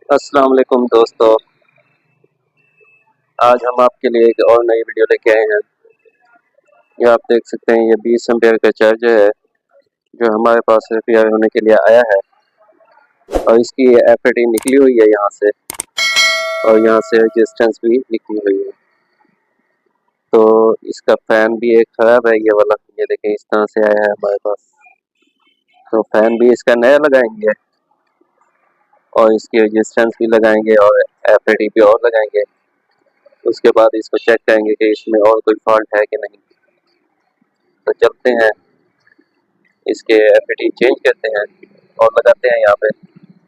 अस्सलाम वालेकुम दोस्तों। आज हम आपके लिए एक और नई वीडियो लेके आए हैं। ये आप देख सकते हैं, ये 20 एम्पेयर का चार्जर है जो हमारे पास रिपेयर होने के लिए आया है और इसकी एफएटी निकली हुई है यहाँ से, और यहाँ से रेजिस्टेंस भी निकली हुई है। तो इसका फैन भी एक ख़राब है, ये वाला। ये देखें, इस तरह से आया है हमारे पास। तो फैन भी इसका नया लगाएंगे और इसकी रेजिस्टेंस भी लगाएंगे और एफएटी भी और लगाएंगे। उसके बाद इसको चेक करेंगे कि इसमें और कोई फॉल्ट है कि नहीं। तो चलते हैं, इसके एफएटी चेंज करते हैं और लगाते हैं यहाँ पे।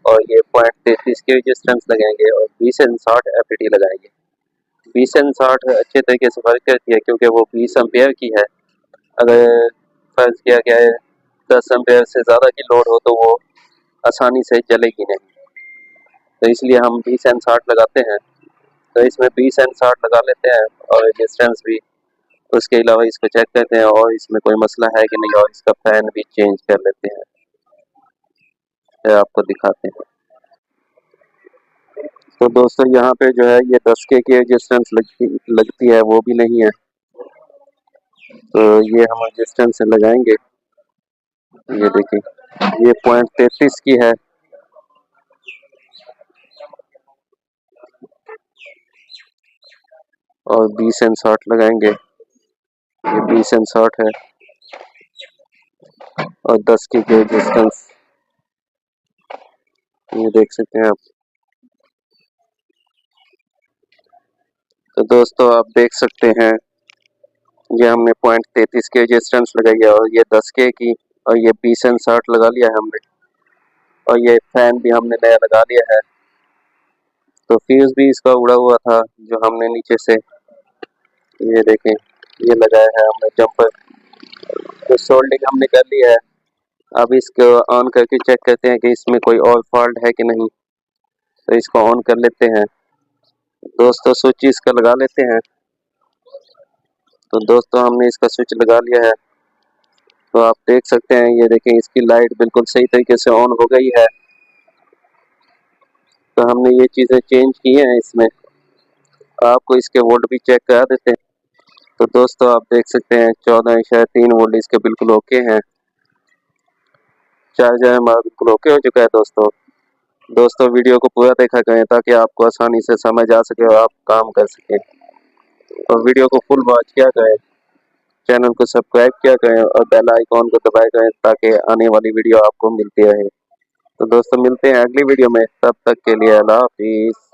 और ये 0.33 की रेजिस्टेंस लगाएंगे और 20N60 एफएटी लगाएंगे। 20N60 अच्छे तरीके से वर्क करती है क्योंकि वो 20 एम्पेयर की है। अगर फर्ज किया गया है 10 एम्पेयर से ज़्यादा की लोड हो तो वो आसानी से जलेगी नहीं। तो इसलिए हम 20N60 लगाते हैं। तो इसमें 20N60 लगा लेते हैं और रेजिस्टेंस भी। उसके अलावा इसको चेक करते हैं और इसमें कोई मसला है कि नहीं, और इसका फैन भी चेंज कर लेते हैं। तो आपको दिखाते हैं। तो दोस्तों, यहाँ पे जो है ये 10K की रेजिस्टेंस लगती है, वो भी नहीं है। तो ये हम रेजिस्टेंस से लगाएंगे। ये देखिए, ये 0.33 की है और 20N60 लगाएंगे। ये 20N60 है और 10K की रेजिस्टेंस, ये देख सकते हैं आप। तो दोस्तों, आप देख सकते हैं, ये हमने 0.33 की रेजिस्टेंस लगाई है और ये 10K की, और ये 20N60 लगा लिया है हमने, और ये फैन भी हमने नया लगा लिया है। तो फ्यूज भी इसका उड़ा हुआ था जो हमने नीचे से, ये देखें, ये लगाया है हमने जंपर। तो सोल्डिंग हमने कर लिया है। अब इसको ऑन करके चेक करते हैं कि इसमें कोई और फॉल्ट है कि नहीं। तो इसको ऑन कर लेते हैं दोस्तों, स्विच इसका लगा लेते हैं। तो दोस्तों, हमने इसका स्विच लगा लिया है। तो आप देख सकते हैं, ये देखें, इसकी लाइट बिल्कुल सही तरीके से ऑन हो गई है। तो हमने ये चीज़ें चेंज की हैं इसमें। आपको इसके वोल्ट भी चेक करा देते हैं। तो दोस्तों, आप देख सकते हैं 14.3 वोल्ट इसके बिल्कुल ओके हैं। चार्जर हमारा बिल्कुल ओके हो चुका है दोस्तों, वीडियो को पूरा देखा करें ताकि आपको आसानी से समझ आ सके और आप काम कर सकें। और वीडियो को फुल वॉच किया करें, चैनल को सब्सक्राइब किया करें और बेल आइकॉन को दबाया करें ताकि आने वाली वीडियो आपको मिलती रहे। तो दोस्तों, मिलते हैं अगली वीडियो में, तब तक के लिए अल्लाह हाफिज़।